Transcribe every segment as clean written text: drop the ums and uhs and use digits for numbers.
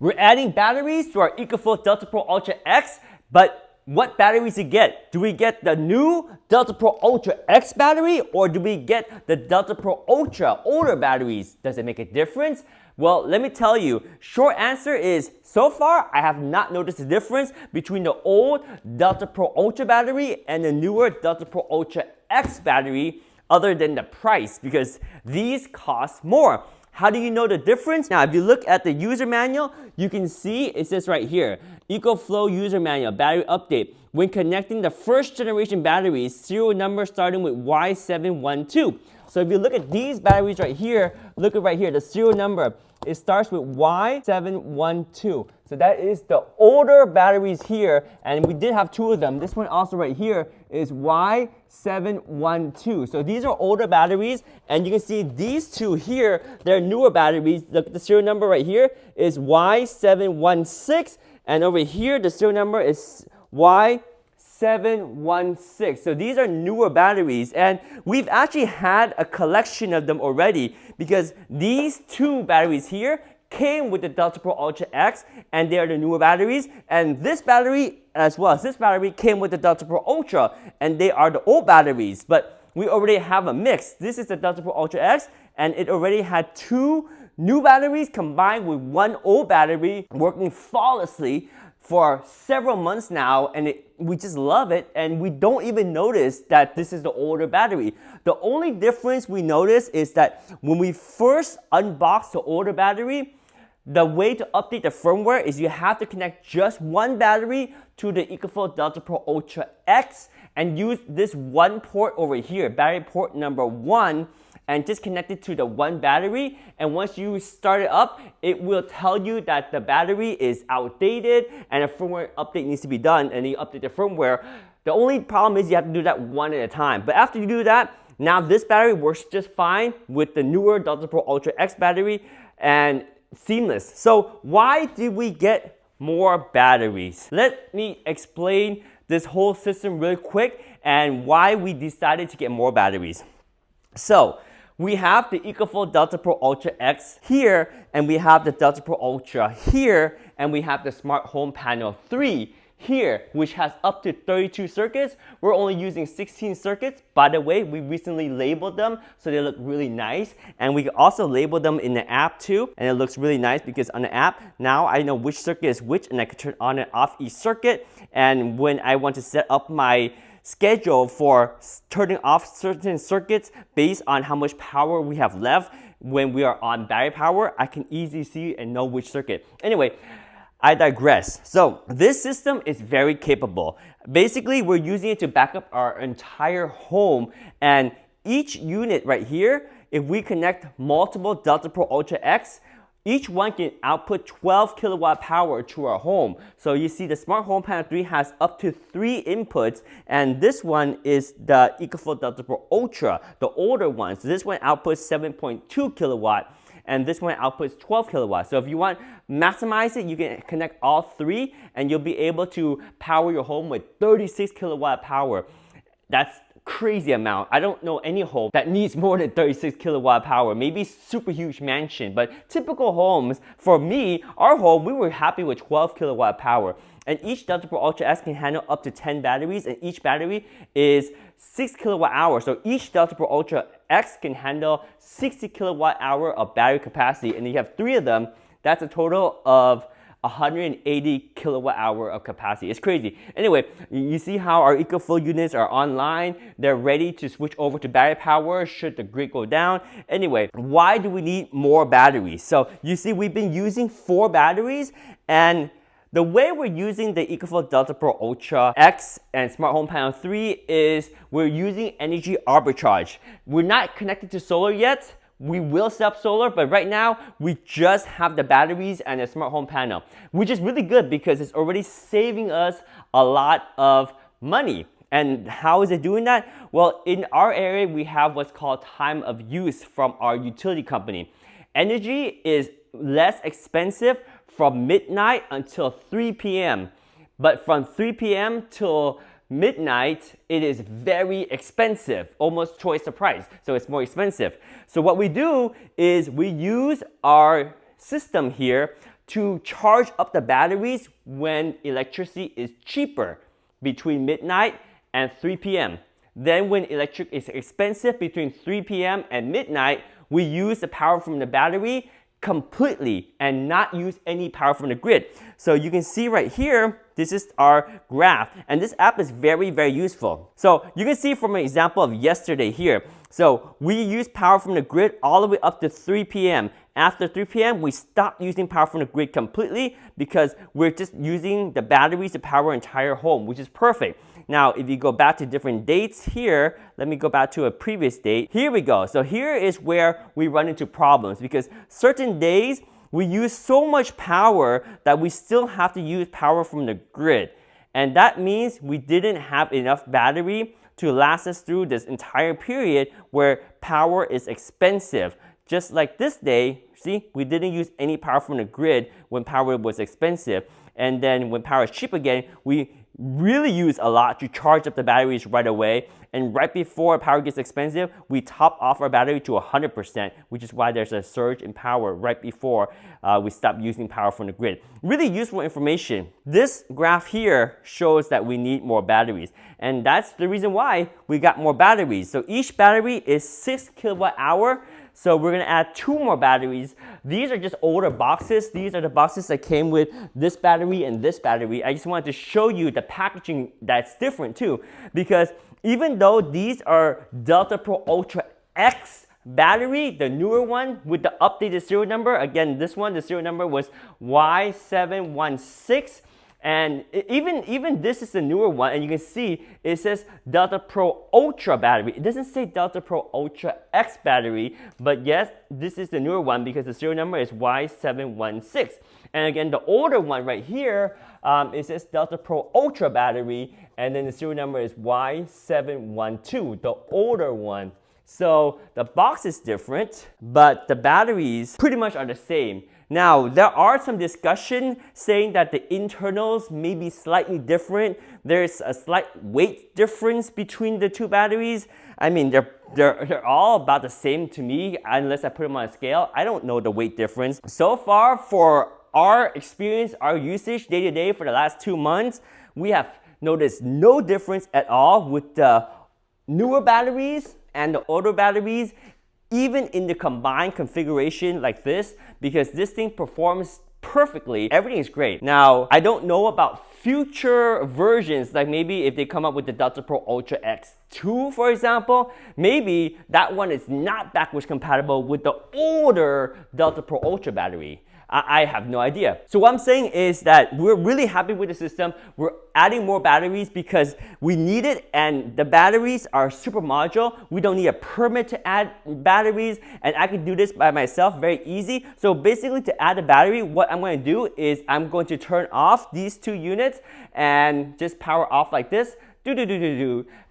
We're adding batteries to our EcoFlow Delta Pro Ultra X, but what batteries do we get? Do we get the new Delta Pro Ultra X battery, or do we get the Delta Pro Ultra older batteries? Does it make a difference? Well, let me tell you, short answer is, so far, I have not noticed a difference between the old Delta Pro Ultra battery and the newer Delta Pro Ultra X battery, other than the price, because these cost more. How do you know the difference? Now, if you look at the user manual, you can see it says right here, EcoFlow user manual, battery update. When connecting the first generation batteries, serial number starting with Y712. So if you look at these batteries right here, look at right here, the serial number, it starts with Y712. So that is the older batteries here, and we did have two of them. This one also right here is Y712. So these are older batteries, and you can see these two here, they're newer batteries. The serial number right here is Y716, and over here the serial number is Y716. So these are newer batteries, and we've actually had a collection of them already, because these two batteries here came with the Delta Pro Ultra X, and they are the newer batteries, and this battery as well as this battery came with the Delta Pro Ultra, and they are the old batteries, but we already have a mix. This is the Delta Pro Ultra X, and it already had two new batteries combined with one old battery working flawlessly for several months now, and we just love it, and we don't even notice that this is the older battery. The only difference we notice is that when we first unbox the older battery, the way to update the firmware is you have to connect just one battery to the EcoFlow Delta Pro Ultra X and use this one port over here, battery port number 1, and just connect it to the one battery. And once you start it up, it will tell you that the battery is outdated and a firmware update needs to be done, and you update the firmware. The only problem is you have to do that one at a time. But after you do that, now this battery works just fine with the newer Delta Pro Ultra X battery, and seamless. So why did we get more batteries? Let me explain this whole system really quick and why we decided to get more batteries. So we have the EcoFlow Delta Pro Ultra X here, and we have the Delta Pro Ultra here, and we have the Smart Home Panel 3 here, which has up to 32 circuits. We're only using 16 circuits. By the way, we recently labeled them so they look really nice, and we can also label them in the app too, and it looks really nice because on the app now I know which circuit is which, and I can turn on and off each circuit. And when I want to set up my schedule for turning off certain circuits based on how much power we have left when we are on battery power, I can easily see and know which circuit. Anyway, I digress. So this system is very capable. Basically, we're using it to back up our entire home, and each unit right here, if we connect multiple Delta Pro Ultra X, each one can output 12 kilowatt power to our home. So you see the Smart Home Panel 3 has up to 3 inputs, and this one is the EcoFlow Delta Pro Ultra, the older one. So this one outputs 7.2 kilowatt. And this one outputs 12 kilowatts. So if you want to maximize it, you can connect all 3, and you'll be able to power your home with 36 kilowatt power. That's crazy amount. I don't know any home that needs more than 36 kilowatt power. Maybe super huge mansion, but typical homes, for me, our home, we were happy with 12 kilowatt power. And each Delta Pro Ultra S can handle up to 10 batteries, and each battery is 6 kilowatt hours. So each Delta Pro Ultra X can handle 60 kilowatt hour of battery capacity, and you have 3 of them. That's a total of 180 kilowatt hour of capacity. It's crazy. Anyway, you see how our EcoFlow units are online. They're ready to switch over to battery power should the grid go down. Anyway, why do we need more batteries? So you see we've been using 4 batteries, and the way we're using the EcoFlow Delta Pro Ultra X and Smart Home Panel 3 is we're using energy arbitrage. We're not connected to solar yet. We will set up solar, but right now we just have the batteries and the Smart Home Panel, which is really good because it's already saving us a lot of money. And how is it doing that? Well, in our area, we have what's called time of use from our utility company. Energy is less expensive from midnight until 3 p.m. But from 3 p.m. till midnight, it is very expensive, almost twice the price. So it's more expensive. So what we do is we use our system here to charge up the batteries when electricity is cheaper between midnight and 3 p.m. Then when electric is expensive between 3 p.m. and midnight, we use the power from the battery completely and not use any power from the grid. So you can see right here, this is our graph, and this app is very, very useful. So you can see from an example of yesterday here. So we use power from the grid all the way up to 3 p.m. After 3 p.m., we stop using power from the grid completely because we're just using the batteries to power our entire home, which is perfect. Now, if you go back to different dates here, let me go back to a previous date. Here we go. So here is where we run into problems because certain days we use so much power that we still have to use power from the grid. And that means we didn't have enough battery to last us through this entire period where power is expensive. Just like this day, see, we didn't use any power from the grid when power was expensive. And then when power is cheap again, we really use a lot to charge up the batteries right away. And right before power gets expensive, we top off our battery to 100%, which is why there's a surge in power right before we stop using power from the grid. Really useful information. This graph here shows that we need more batteries. And that's the reason why we got more batteries. So each battery is 6 kilowatt hour. So we're going to add 2 more batteries. These are just older boxes. These are the boxes that came with this battery and this battery. I just wanted to show you the packaging that's different too. Because even though these are Delta Pro Ultra X battery, the newer one with the updated serial number, again, this one, the serial number was Y712. And even this is the newer one, and you can see it says Delta Pro Ultra battery. It doesn't say Delta Pro Ultra X battery, but yes, this is the newer one because the serial number is Y716. And again, the older one right here, it says Delta Pro Ultra battery, and then the serial number is Y712, the older one. So the box is different, but the batteries pretty much are the same. Now, there are some discussion saying that the internals may be slightly different. There's a slight weight difference between the two batteries. I mean, they're all about the same to me unless I put them on a scale. I don't know the weight difference. So far, for our experience, our usage day to day for the last 2 months, we have noticed no difference at all with the newer batteries and the older batteries, even in the combined configuration like this, because this thing performs perfectly. Everything is great. Now, I don't know about future versions, like maybe if they come up with the Delta Pro Ultra X2, for example, maybe that one is not backwards compatible with the older Delta Pro Ultra battery. I have no idea. So what I'm saying is that we're really happy with the system. We're adding more batteries because we need it, and the batteries are super modular. We don't need a permit to add batteries, and I can do this by myself very easy. So basically, to add a battery, what I'm going to do is I'm going to turn off these 2 units and just power off like this.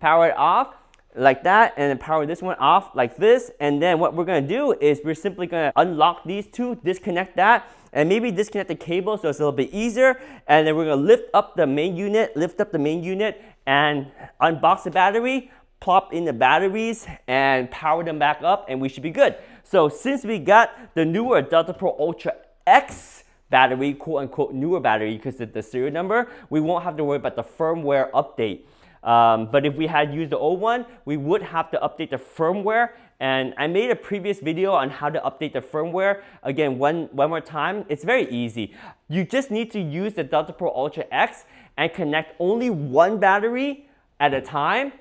Power it off like that, and then power this one off like this. And then what we're going to do is we're simply going to unlock these 2, disconnect that, and maybe disconnect the cable so it's a little bit easier. And then we're going to lift up the main unit, and unbox the battery, plop in the batteries, and power them back up, and we should be good. So since we got the newer Delta Pro Ultra X battery, quote unquote newer battery because of the serial number, we won't have to worry about the firmware update. But if we had used the old one, we would have to update the firmware. And I made a previous video on how to update the firmware. Again, one more time, it's very easy. You just need to use the Delta Pro Ultra X and connect only one battery at a time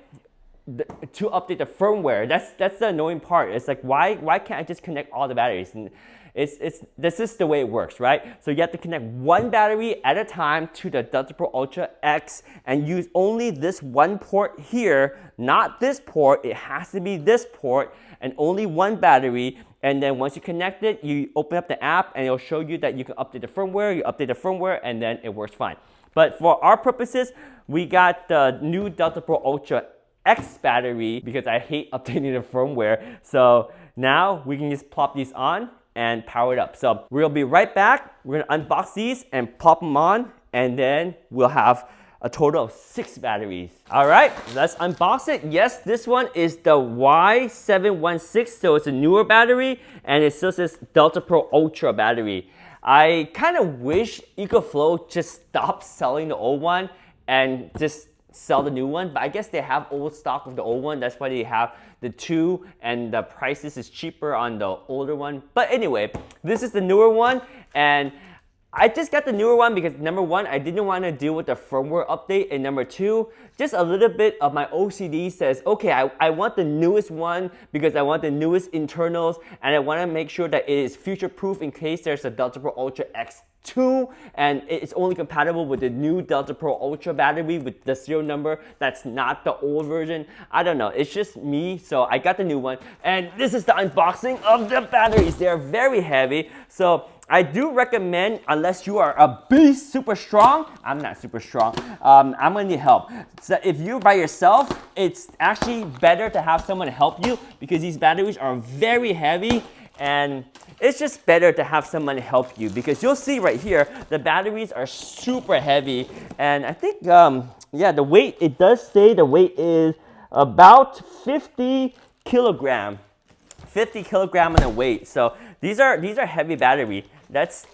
to update the firmware. That's the annoying part. It's like, why can't I just connect all the batteries? And this is the way it works, right? So you have to connect one battery at a time to the Delta Pro Ultra X and use only this one port here, not this port. It has to be this port and only one battery. And then once you connect it, you open up the app and it'll show you that you can update the firmware. You update the firmware and then it works fine. But for our purposes, we got the new Delta Pro Ultra X battery because I hate updating the firmware. So now we can just plop these on and power it up. So we'll be right back. We're gonna unbox these and plop them on, and then we'll have a total of 6 batteries. All right, let's unbox it. Yes, this one is the Y716, so it's a newer battery, and it still says Delta Pro Ultra battery. I kind of wish EcoFlow just stopped selling the old one and just sell the new one, but I guess they have old stock of the old one. That's why they have the two, and the prices is cheaper on the older one. But anyway, this is the newer one, and I just got the newer one because number one, I didn't want to deal with the firmware update, and number two, just a little bit of my OCD says, okay, I want the newest one because I want the newest internals, and I want to make sure that it is future-proof in case there's a Delta Pro Ultra X2 and it's only compatible with the new Delta Pro Ultra battery with the serial number that's not the old version. I don't know, it's just me, so I got the new one, and this is the unboxing of the batteries. They're very heavy, so I do recommend, unless you are a beast, super strong. I'm not super strong. I'm gonna need help. So if you're by yourself, it's actually better to have someone help you because these batteries are very heavy, and it's just better to have someone help you because you'll see right here, the batteries are super heavy, and I think, yeah, the weight, it does say the weight is about 50 kilogram. 50 kilogram in a weight. So these are heavy battery. That's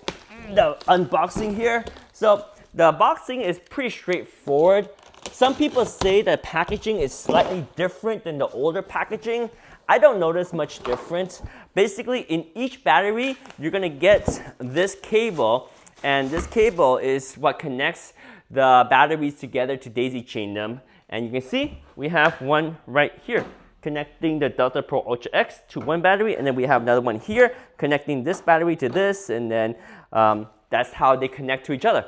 the unboxing here. So the unboxing is pretty straightforward. Some people say that packaging is slightly different than the older packaging. I don't notice much difference. Basically, in each battery, you're gonna get this cable, and this cable is what connects the batteries together to daisy chain them. And you can see we have one right here, connecting the Delta Pro Ultra X to one battery, and then we have another one here connecting this battery to this, and then that's how they connect to each other.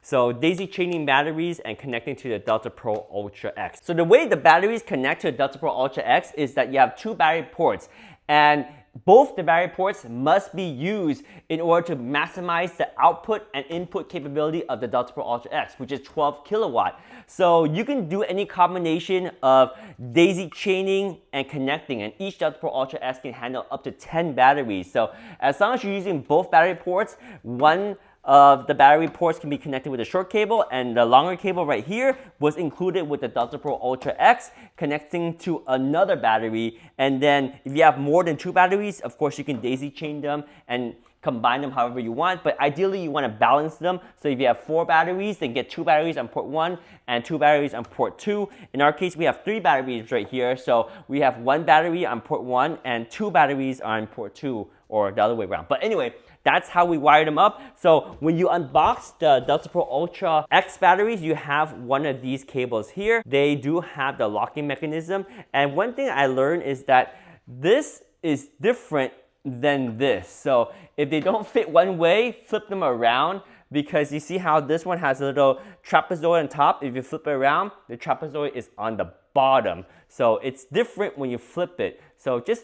So daisy chaining batteries and connecting to the Delta Pro Ultra X. So the way the batteries connect to the Delta Pro Ultra X is that you have two battery ports, and both the battery ports must be used in order to maximize the output and input capability of the Delta Pro Ultra X, which is 12 kilowatt. So you can do any combination of daisy chaining and connecting, and each Delta Pro Ultra X can handle up to 10 batteries. So as long as you're using both battery ports, one of the battery ports can be connected with a short cable, and the longer cable right here was included with the Delta Pro Ultra X connecting to another battery. And then if you have more than two batteries, of course you can daisy chain them and combine them however you want, but ideally you want to balance them. So if you have 4 batteries, then get 2 batteries on port 1 and 2 batteries on port 2. In our case, we have 3 batteries right here, so we have 1 battery on port 1 and 2 batteries on port 2, or the other way around. But anyway, that's how we wired them up. So when you unbox the Delta Pro Ultra X batteries, you have one of these cables here. They do have the locking mechanism, and one thing I learned is that this is different than this. So if they don't fit one way, flip them around, because you see how this one has a little trapezoid on top. If you flip it around, the trapezoid is on the bottom. So it's different when you flip it. So just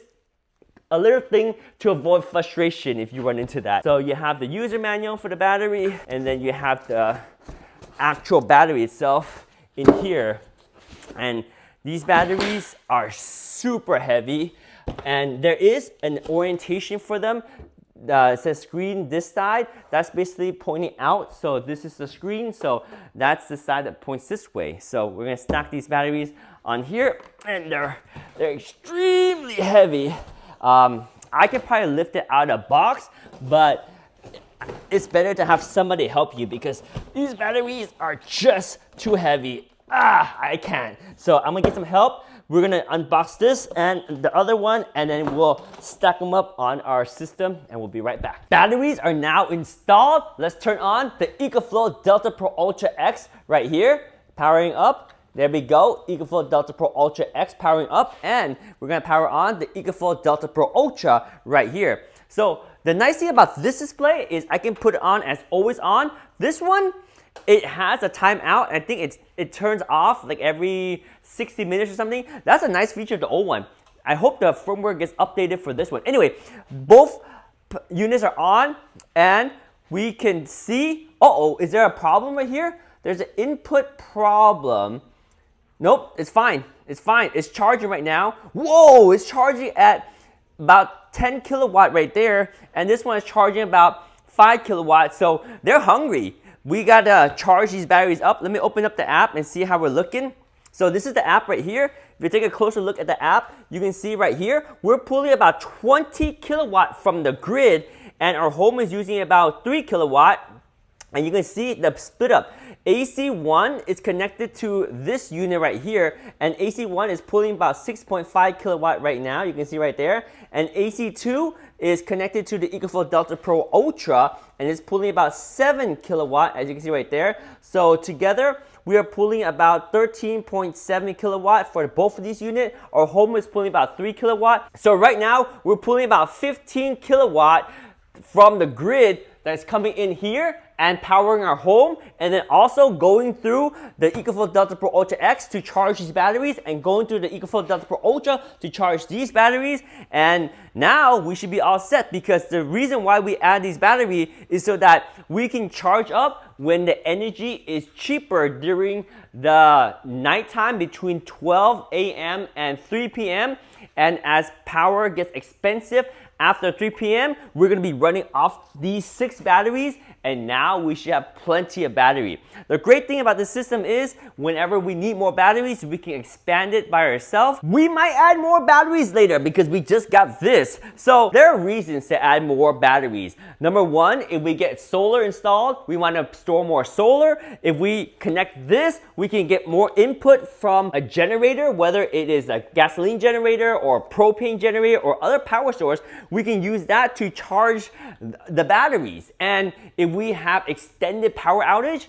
a little thing to avoid frustration if you run into that. So you have the user manual for the battery, and then you have the actual battery itself in here. And these batteries are super heavy, and there is an orientation for them. It says screen this side. That's basically pointing out. So this is the screen. So that's the side that points this way. So we're gonna stack these batteries on here, and they're extremely heavy. I could probably lift it out of the box, but it's better to have somebody help you because these batteries are just too heavy. I can't. So I'm gonna get some help. We're gonna unbox this and the other one, and then we'll stack them up on our system, and we'll be right back. Batteries are now installed. Let's turn on the EcoFlow Delta Pro Ultra X right here, powering up. There we go, EcoFlow Delta Pro Ultra X powering up, and we're gonna power on the EcoFlow Delta Pro Ultra right here. So the nice thing about this display is I can put it on as always on. This one, it has a timeout. I think it turns off like every 60 minutes or something. That's a nice feature of the old one. I hope the firmware gets updated for this one. Anyway, both units are on, and we can see, is there a problem right here? There's an input problem. Nope, it's fine. It's fine. It's charging right now. Whoa, it's charging at about 10 kilowatt right there, and this one is charging about 5 kilowatts. So they're hungry. We gotta charge these batteries up. Let me open up the app and see how we're looking. So this is the app right here. If you take a closer look at the app, you can see right here, we're pulling about 20 kilowatt from the grid, and our home is using about 3 kilowatt. And you can see the split up. AC1 is connected to this unit right here, and AC1 is pulling about 6.5 kilowatt right now. You can see right there. And AC2 is connected to the EcoFlow Delta Pro Ultra, and it's pulling about 7 kilowatt, as you can see right there. So together, we are pulling about 13.7 kilowatt for both of these units. Our home is pulling about 3 kilowatt. So right now, we're pulling about 15 kilowatt from the grid that's coming in here and powering our home, and then also going through the EcoFlow Delta Pro Ultra X to charge these batteries, and going through the EcoFlow Delta Pro Ultra to charge these batteries. And now we should be all set, because the reason why we add these batteries is so that we can charge up when the energy is cheaper during the nighttime between 12 a.m. and 3 p.m. And as power gets expensive after 3 p.m., we're going to be running off these 6 batteries, and now we should have plenty of battery. The great thing about this system is whenever we need more batteries, we can expand it by ourselves. We might add more batteries later because we just got this. So there are reasons to add more batteries. Number one, if we get solar installed, we want to store more solar. If we connect this, we can get more input from a generator, whether it is a gasoline generator or a propane generator or other power source. We can use that to charge the batteries. And if we have extended power outage,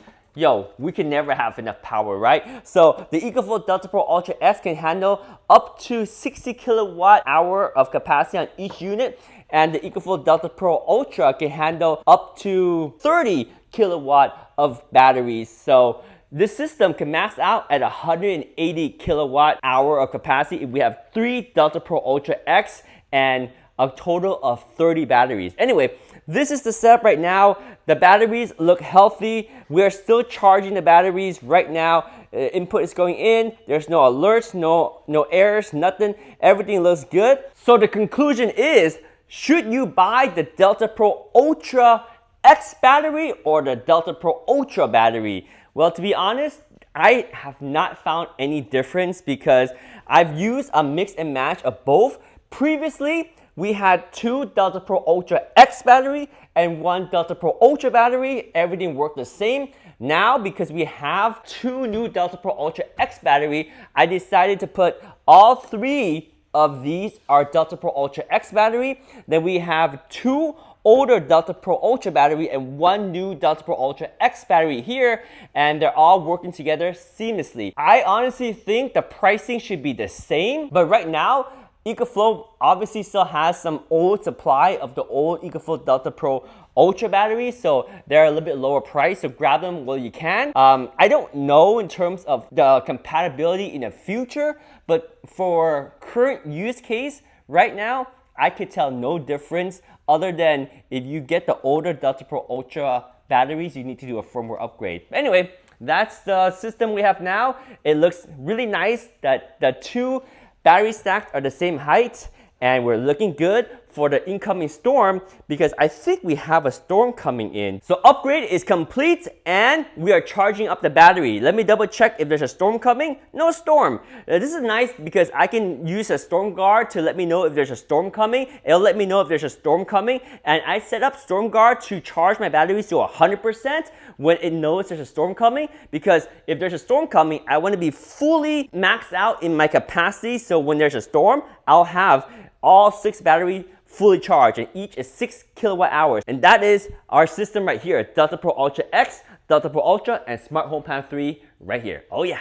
we can never have enough power, right? So the EcoFlow Delta Pro Ultra S can handle up to 60 kilowatt hour of capacity on each unit, and the EcoFlow Delta Pro Ultra can handle up to 30 kilowatt of batteries. So this system can max out at 180 kilowatt hour of capacity if we have 3 Delta Pro Ultra X and a total of 30 batteries. Anyway, this is the setup right now. The batteries look healthy. We are still charging the batteries right now. Input is going in. There's no alerts, no errors, nothing. Everything looks good. So the conclusion is, should you buy the Delta Pro Ultra X battery or the Delta Pro Ultra battery? Well, to be honest, I have not found any difference because I've used a mix and match of both. Previously, we had 2 Delta Pro Ultra X battery and 1 Delta Pro Ultra battery. Everything worked the same. Now, because we have 2 new Delta Pro Ultra X battery, I decided to put all 3 of these are Delta Pro Ultra X battery. Then we have 2 older Delta Pro Ultra battery and 1 new Delta Pro Ultra X battery here, and they're all working together seamlessly. I honestly think the pricing should be the same, but right now, EcoFlow obviously still has some old supply of the old EcoFlow Delta Pro Ultra batteries, so they're a little bit lower price, so grab them while you can. I don't know in terms of the compatibility in the future, but for current use case, right now, I could tell no difference other than if you get the older Delta Pro Ultra batteries, you need to do a firmware upgrade. Anyway, that's the system we have now. It looks really nice that the 2 battery stacks are the same height, and we're looking good for the incoming storm because I think we have a storm coming in. So upgrade is complete and we are charging up the battery. Let me double check if there's a storm coming. No storm. This is nice because I can use a storm guard to let me know if there's a storm coming. It'll let me know if there's a storm coming, and I set up storm guard to charge my batteries to 100% when it knows there's a storm coming, because if there's a storm coming, I want to be fully maxed out in my capacity, so when there's a storm, I'll have all 6 batteries fully charged, and each is 6 kilowatt hours. And that is our system right here, Delta Pro Ultra X, Delta Pro Ultra, and Smart Home Panel 3 right here. Oh yeah.